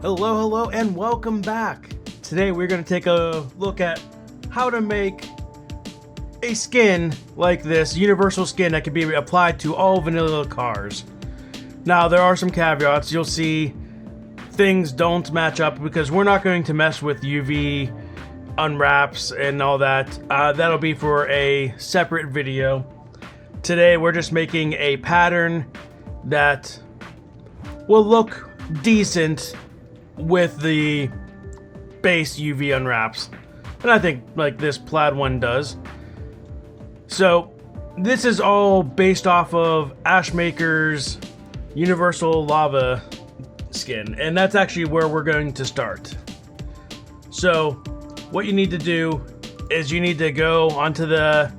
Hello, and welcome back. Today we're going to take a look at how to make a skin like this, universal skin that can be applied to all vanilla cars. Now, there are some caveats. You'll see things don't match up because we're not going to mess with UV unwraps and all that. That'll be for a separate video. Today we're just making a pattern that will look decent with the base UV unwraps, and I think like this plaid one does. So this is all based off of Ashmaker's universal lava skin, and that's actually where we're going to start. So what you need to do is you need to go onto the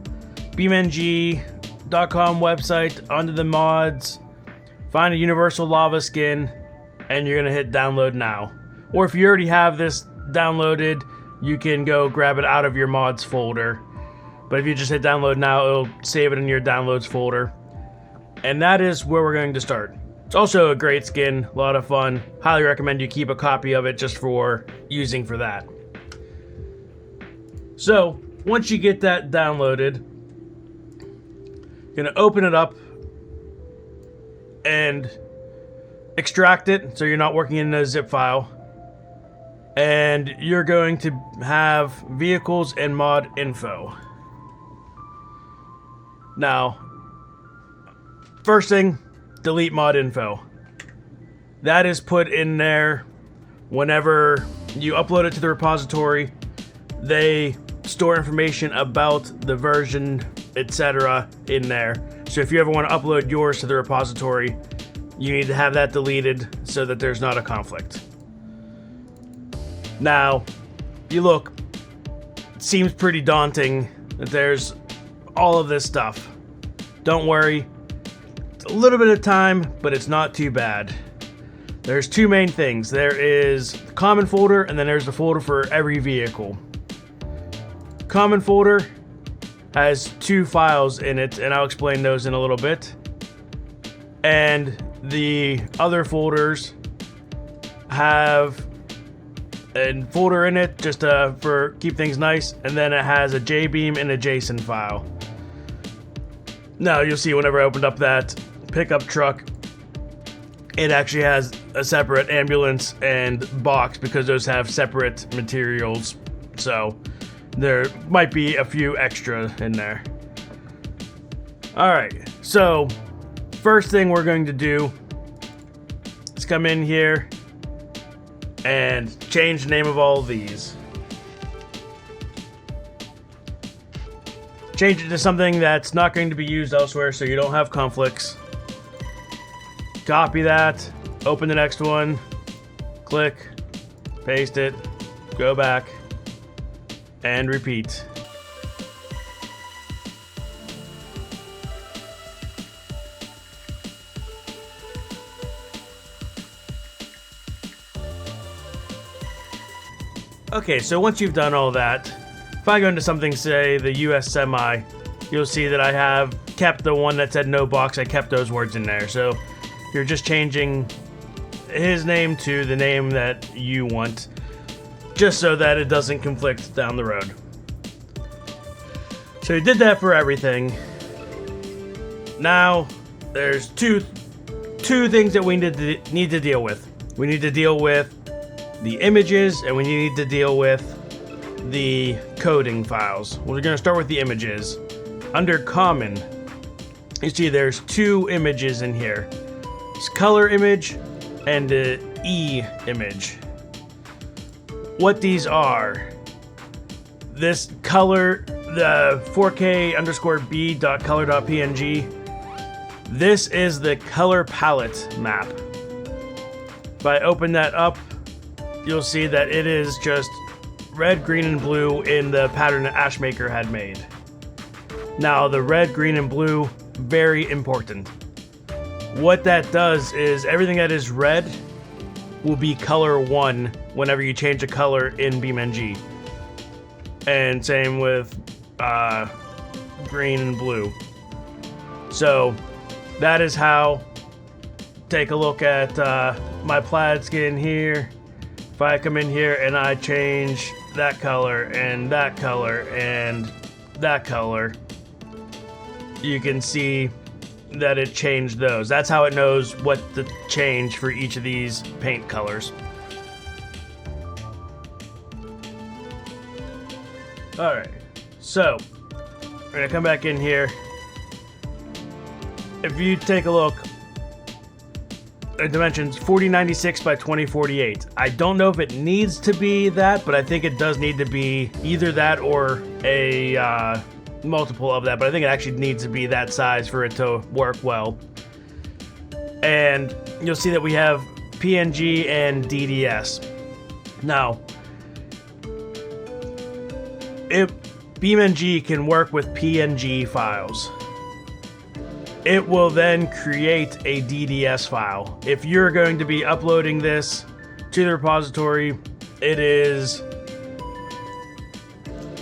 BeamNG.com website, onto the mods, find a universal lava skin, and you're gonna hit download now. Or if you already have this downloaded, you can go grab it out of your mods folder. But if you just hit download now, it'll save it in your downloads folder. And that is where we're going to start. It's also a great skin, a lot of fun. Highly recommend you keep a copy of it just for using for that. So once you get that downloaded, you're gonna open it up and extract it so you're not working in a zip file, and you're going to have vehicles and mod info. Now, first thing, delete mod info. That is put in there whenever you upload it to the repository. They store information about the version, etc. in there. So if you ever want to upload yours to the repository, you need to have that deleted so that there's not a conflict. Now, you look, it seems pretty daunting that there's all of this stuff. Don't worry, it's a little bit of time, but it's not too bad. There's two main things. There is the common folder, and then there's the folder for every vehicle. Common folder has two files in it, and I'll explain those in a little bit. And the other folders have a folder in it just for keep things nice, and then it has a Jbeam and a JSON file. Now you'll see whenever I opened up that pickup truck, it actually has a separate ambulance and box because those have separate materials, so there might be a few extra in there. Alright, so first thing we're going to do is come in here and change the name of all of these. Change it to something that's not going to be used elsewhere so you don't have conflicts. Copy that, open the next one, click, paste it, go back, and repeat. Okay, so once you've done all that, if I go into something, say the US Semi, you'll see that I have kept the one that said no box. I kept those words in there. So you're just changing his name to the name that you want, just so that it doesn't conflict down the road. So you did that for everything. Now there's two things that we need to deal with. We need to deal with the images, and we need to deal with the coding files. We're going to start with the images. Under common, you see there's two images in here. It's color image and the E image. What these are, this color, the 4K_B.color.png, this is the color palette map. If I open that up, you'll see that it is just red, green, and blue in the pattern that Ashmaker had made. Now, the red, green, and blue, very important. What that does is everything that is red will be color 1 whenever you change a color in BeamNG. And same with green and blue. So that is how. Take a look at my plaid skin here. if I come in here and I change that color and that color and that color, you can see that it changed those. That's how it knows what to change for each of these paint colors. Alright, so we're gonna come back in here. If you take a look, the dimensions 4096 by 2048. I don't know if it needs to be that, but I think it does need to be either that or a multiple of that, but I think it actually needs to be that size for it to work well. And you'll see that we have PNG and DDS. Now, if BeamNG can work with PNG files, it will then create a DDS file. If you're going to be uploading this to the repository, it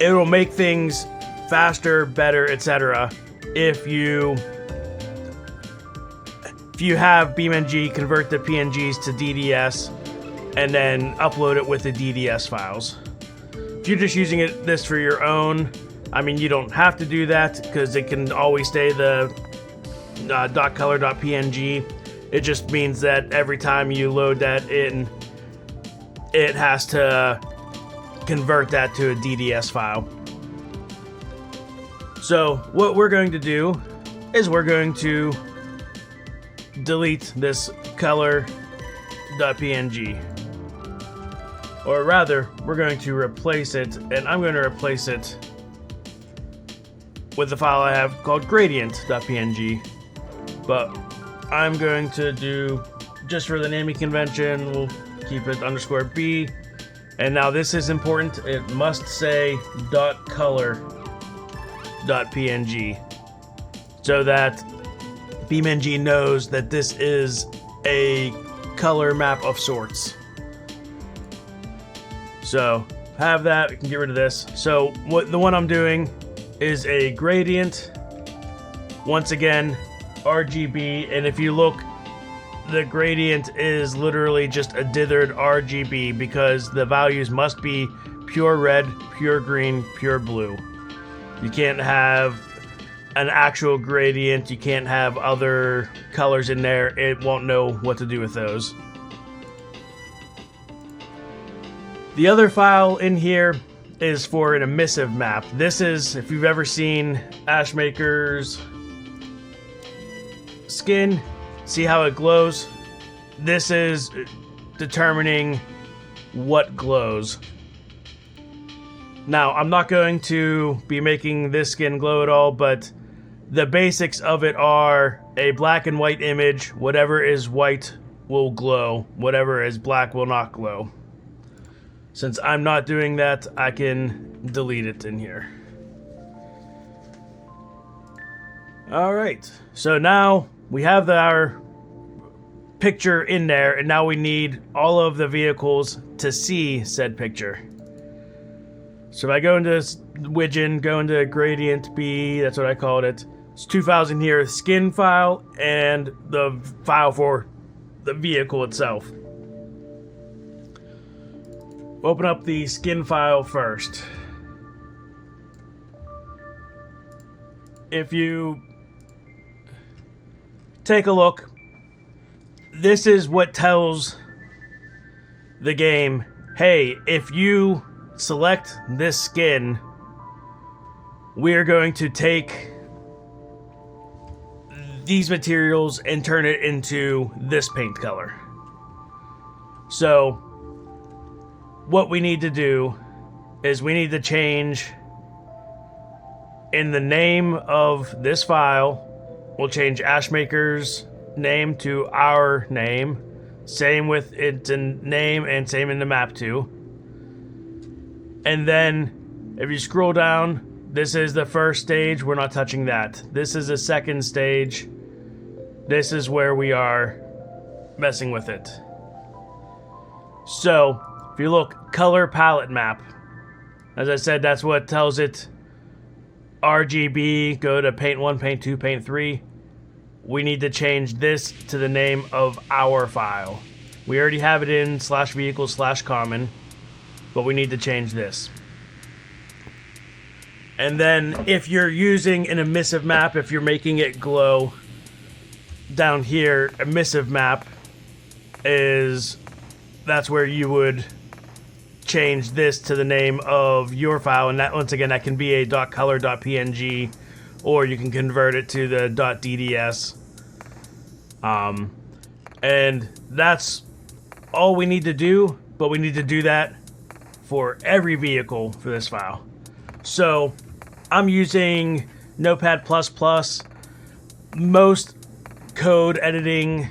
will make things faster, better, etc. If you have BeamNG convert the PNGs to DDS and then upload it with the DDS files. If you're just using this for your own, I mean, you don't have to do that because it can always stay the .color.png. It just means that every time you load that in, it has to convert that to a DDS file. So what we're going to do is we're going to delete this color.png. Or rather, we're going to replace it, and I'm going to replace it with the file I have called gradient.png. But I'm going to do, just for the naming convention, we'll keep it _B. And now this is important. It must say .color.png so that BeamNG knows that this is a color map of sorts. So have that, we can get rid of this. So the one I'm doing is a gradient, once again RGB, and if you look, the gradient is literally just a dithered RGB because the values must be pure red, pure green, pure blue. You can't have an actual gradient, you can't have other colors in there, it won't know what to do with those. The other file in here is for an emissive map. This is, if you've ever seen Ashmaker's skin, see how it glows? This is determining what glows. Now, I'm not going to be making this skin glow at all, but the basics of it are a black and white image. Whatever is white will glow. Whatever is black will not glow. Since I'm not doing that, I can delete it in here. Alright, so now we have our picture in there, and now we need all of the vehicles to see said picture. So if I go into this widget, go into gradient B, that's what I called it. It's 2000 here, skin file, and the file for the vehicle itself. Open up the skin file first. If you take a look, this is what tells the game, hey, if you select this skin, we're going to take these materials and turn it into this paint color. So what we need to do is we need to change in the name of this file. We'll change Ashmaker's name to our name. Same with its name and same in the map too. And then if you scroll down, this is the first stage. We're not touching that. This is the second stage. This is where we are messing with it. So if you look, color palette map. As I said, that's what tells it RGB, go to paint 1, paint 2, paint 3. We need to change this to the name of our file. We already have it in /vehicle/common, but we need to change this. And then if you're using an emissive map, if you're making it glow, down here, emissive map that's where you would change this to the name of your file, and that, once again, that can be a .color.png, or you can convert it to the .dds. And that's all we need to do, but we need to do that for every vehicle for this file. So I'm using Notepad++. Most code editing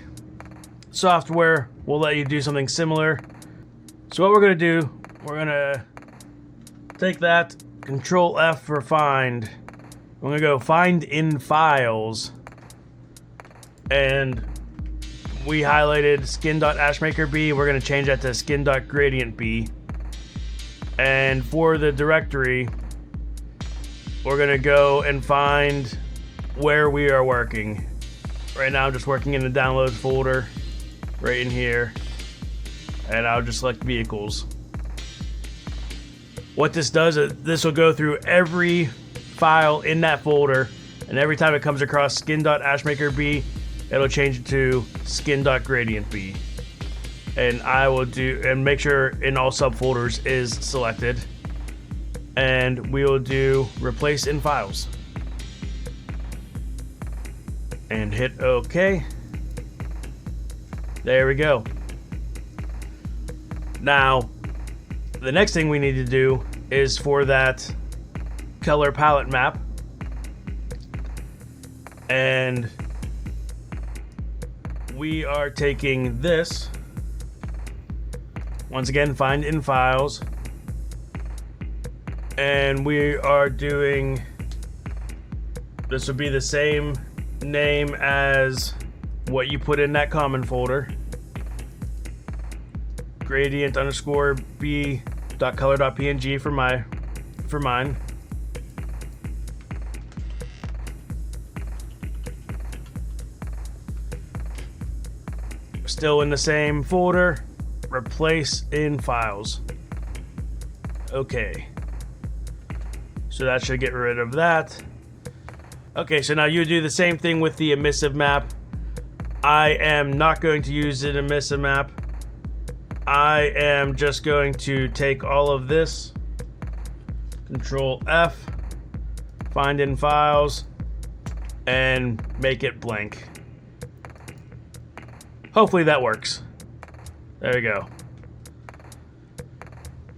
software will let you do something similar. So what we're going to do, we're going to take that, Control F for find. I'm going to go find in files, and we highlighted skin.ashmakerb. We're going to change that to skin.gradientb. And for the directory, we're going to go and find where we are working. Right now I'm just working in the downloads folder right in here, and I'll just select vehicles. What this does is this will go through every file in that folder, and every time it comes across skin.ashmakerb, it'll change it to skin.gradientb. And I will do and make sure in all subfolders is selected, and we will do replace in files and hit OK. There we go. Now the next thing we need to do is for that color palette map, and we are taking this, once again, find in files, and we are doing, this would be the same name as what you put in that common folder, gradient_b.color.png for mine. Still in the same folder, replace in files. Okay, so that should get rid of that. Okay, so now you do the same thing with the emissive map. I am not going to use an emissive map. I am just going to take all of this, Control F, find in files, and make it blank. Hopefully that works. There we go.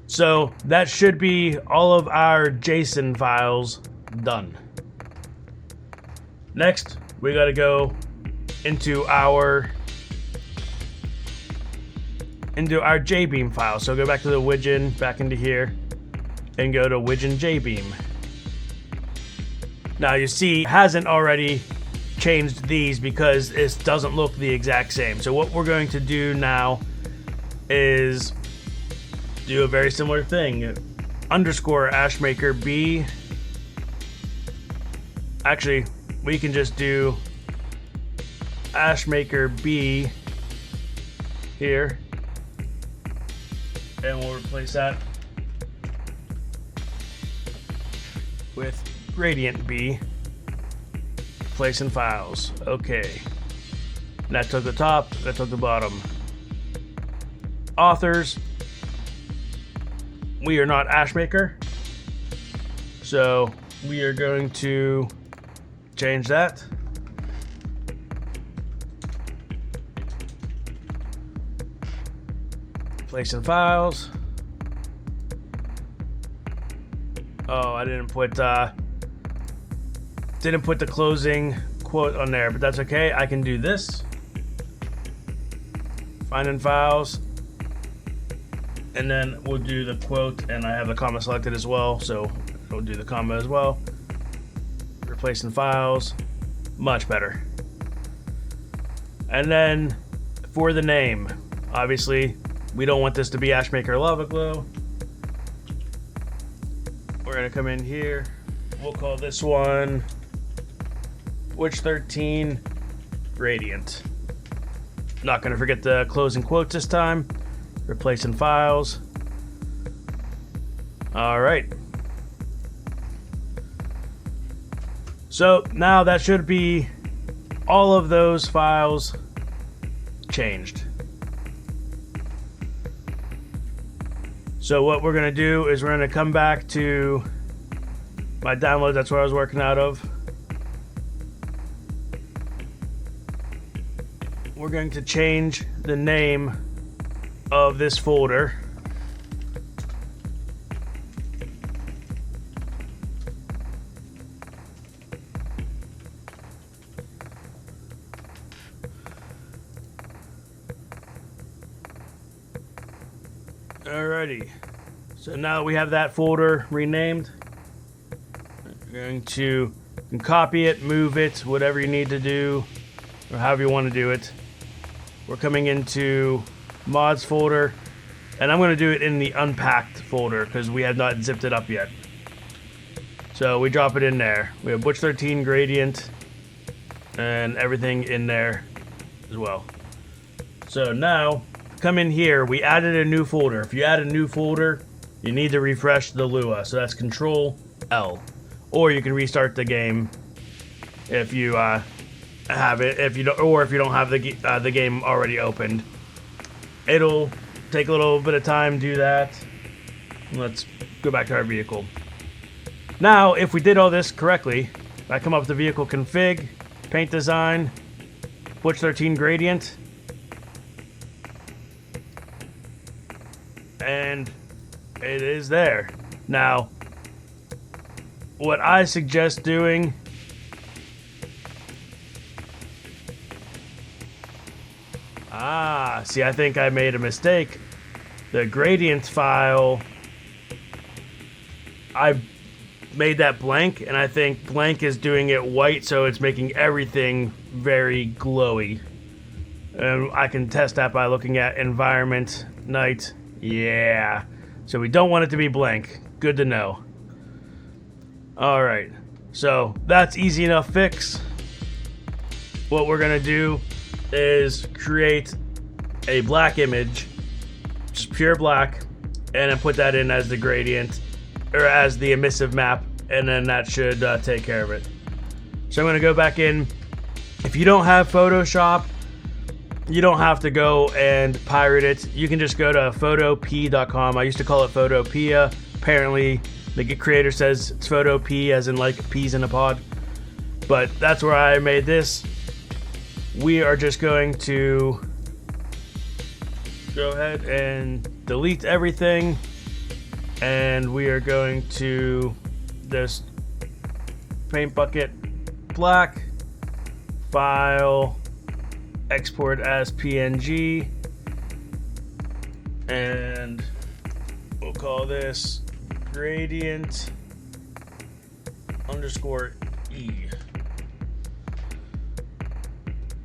So that should be all of our JSON files done. Next, we got to go into our Jbeam file. So go back to the widget, back into here, and go to widget Jbeam. Now you see, it hasn't already changed these because it doesn't look the exact same. So what we're going to do now is do a very similar thing. _ashmakerb. Actually, we can just do ashmakerb here, and we'll replace that with gradientb. Place in files. Okay. And that took the top, that took the bottom. Authors. We are not Ashmaker, so we are going to change that. Place in files. Oh, I didn't put the closing quote on there, but that's okay. I can do this. Find in files, and then we'll do the quote, and I have the comma selected as well, so we'll do the comma as well. Replace in files, much better. And then for the name, obviously we don't want this to be Ashmaker Lava Glow. We're gonna come in here. We'll call this one Witch 13 Radiant. Not going to forget the closing quotes this time. Replacing files. All right. So now that should be all of those files changed. So what we're going to do is we're going to come back to my download. That's where I was working out of. We're going to change the name of this folder. Alrighty, so now we have that folder renamed. We're going to, you can copy it, move it, whatever you need to do, or however you want to do it. We're coming into mods folder, and I'm going to do it in the unpacked folder because we have not zipped it up yet. So we drop it in there. We have Butch 13 gradient and everything in there as well. So now come in here. We added a new folder. If you add a new folder, you need to refresh the Lua. So that's Control L, or you can restart the game if you have it. If you don't, or if you don't have the game already opened, it'll take a little bit of time to do that. Let's go back to our vehicle. Now, if we did all this correctly, I come up with the vehicle config, paint design, Butch 13 gradient, and it is there. Now, what I suggest doing see, I think I made a mistake. The gradient file, I made that blank, and I think blank is doing it white, so it's making everything very glowy. And I can test that by looking at environment, night. Yeah. So we don't want it to be blank. Good to know. Alright. So that's easy enough fix. What we're going to do is create a black image, just pure black, and then put that in as the gradient, or as the emissive map, and then that should take care of it. So I'm going to go back in. If you don't have Photoshop, you don't have to go and pirate it. You can just go to photop.com. I used to call it Photopea. Apparently, the creator says it's Photop, as in like peas in a pod. But that's where I made this. We are just going to go ahead and delete everything. And we are going to just paint bucket black, file, export as PNG, and we'll call this gradient underscore E.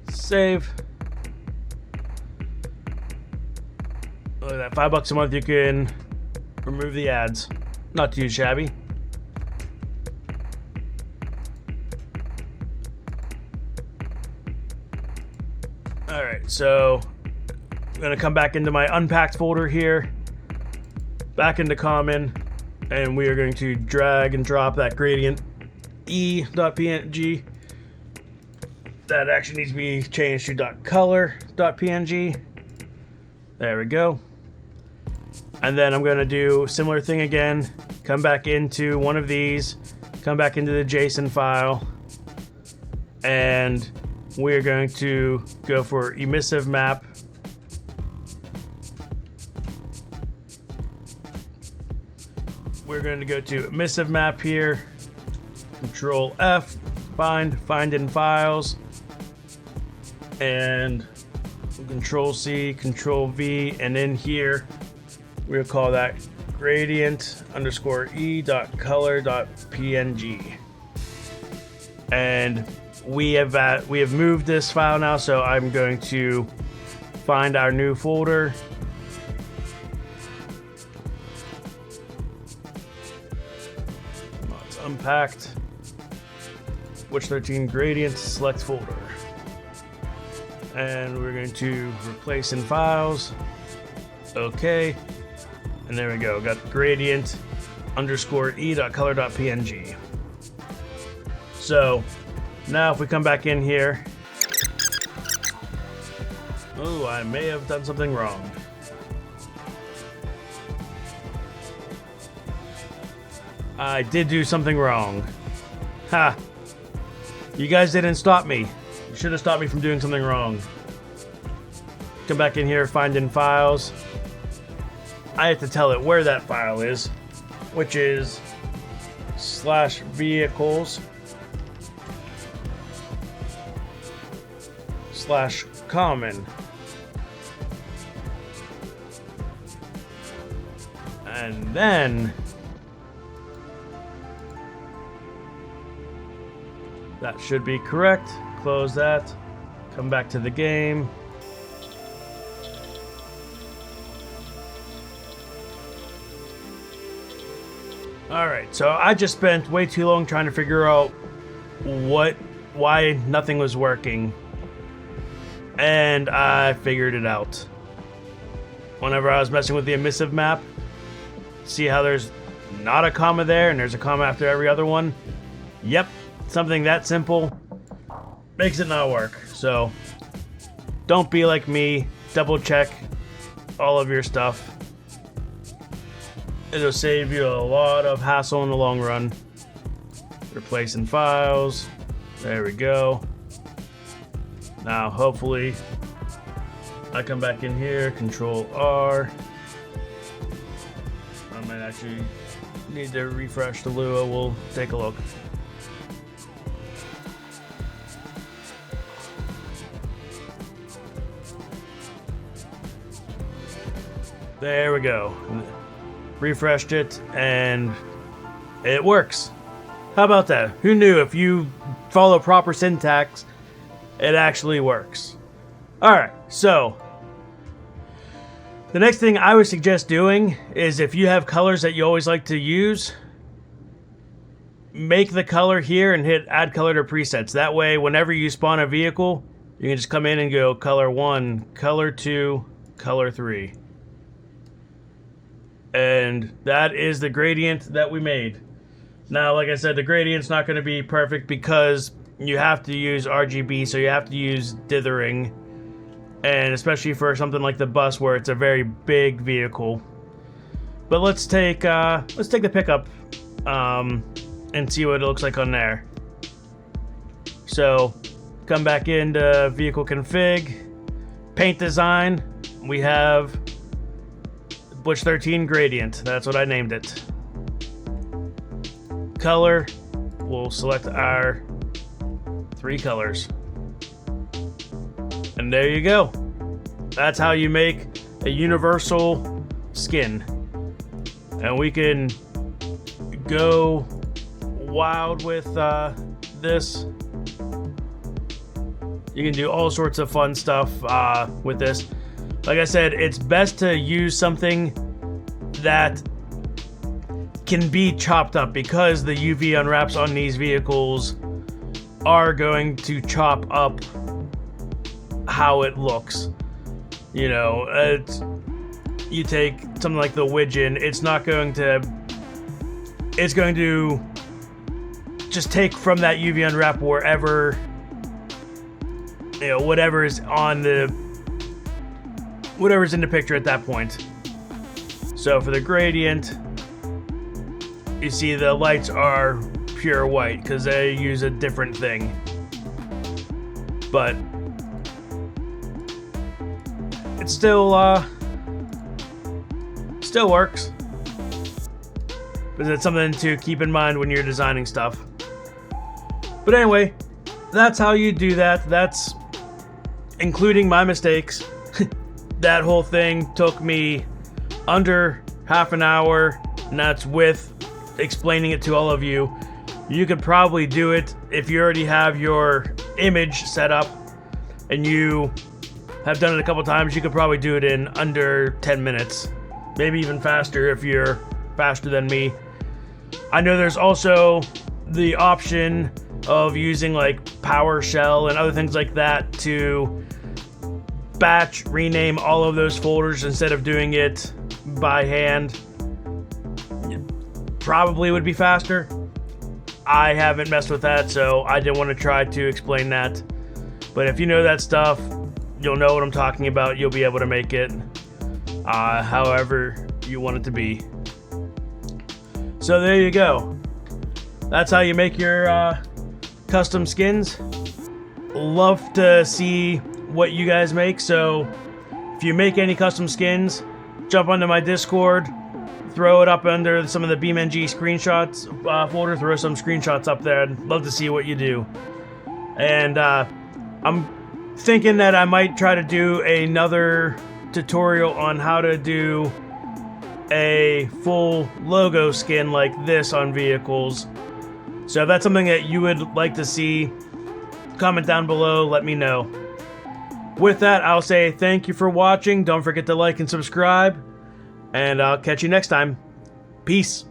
Save. Look at that, $5 a month. You can remove the ads. Not too shabby. Alright, so I'm going to come back into my unpacked folder here, back into common, and we are going to drag and drop that gradient e.png. That actually needs to be changed to .color.png. There we go. And then I'm going to do similar thing again, come back into one of these, come back into the JSON file, and we're going to go for emissive map. We're going to go to emissive map here, Control F, find in files, and Control C, Control V, and in here we'll call that gradient underscore e.color.png. And we have moved this file now, so I'm going to find our new folder. It's unpacked. Butch 13 gradient, select folder. And we're going to replace in files. Okay. And there we go. Got gradient underscore e.color.png. So now if we come back in here. Oh, I may have done something wrong. I did do something wrong. Ha! You guys didn't stop me. You should have stopped me from doing something wrong. Come back in here, find in files. I have to tell it where that file is, which is /vehicles /common. And then that should be correct. Close that. Come back to the game. Alright, so I just spent way too long trying to figure out why nothing was working. And I figured it out. Whenever I was messing with the emissive map, see how there's not a comma there and there's a comma after every other one? Yep, something that simple makes it not work. So don't be like me, double check all of your stuff. It'll save you a lot of hassle in the long run. Replacing files. There we go. Now, hopefully, I come back in here, Control R. I might actually need to refresh the Lua. We'll take a look. There we go. Refreshed it and it works. How about that? Who knew if you follow proper syntax, it actually works. Alright, so the next thing I would suggest doing is if you have colors that you always like to use, make the color here and hit add color to presets. That way, whenever you spawn a vehicle, you can just come in and go color 1, color 2, color 3. And that is the gradient that we made. Now, like I said, the gradient's not going to be perfect because you have to use RGB, so you have to use dithering. And especially for something like the bus where it's a very big vehicle. But let's take the pickup and see what it looks like on there. So come back into vehicle config, paint design. We have Bush 13 gradient. That's what I named it. Color. We'll select our 3 colors. And there you go. That's how you make a universal skin. And we can go wild with this. You can do all sorts of fun stuff with this. Like I said, it's best to use something that can be chopped up because the UV unwraps on these vehicles are going to chop up how it looks. You know, you take something like the Widgeon, it's going to just take from that UV unwrap wherever, you know, whatever's in the picture at that point. So for the gradient, you see the lights are pure white because they use a different thing. But it still works. But it's something to keep in mind when you're designing stuff. But anyway, that's how you do that. That's including my mistakes. That whole thing took me under half an hour, and that's with explaining it to all of you. You could probably do it if you already have your image set up and you have done it a couple times. You could probably do it in under 10 minutes, maybe even faster if you're faster than me. I know there's also the option of using like PowerShell and other things like that to batch rename all of those folders instead of doing it by hand, it probably would be faster. I haven't messed with that, so I didn't want to try to explain that. But if you know that stuff, you'll know what I'm talking about. You'll be able to make it however you want it to be. So there you go. That's how you make your custom skins. Love to see what you guys make, so if you make any custom skins, jump onto my Discord, throw it up under some of the BeamNG screenshots folder, throw some screenshots up there. I'd love to see what you do. And I'm thinking that I might try to do another tutorial on how to do a full logo skin like this on vehicles. So if that's something that you would like to see, comment down below, let me know. With that, I'll say thank you for watching. Don't forget to like and subscribe, and I'll catch you next time. Peace.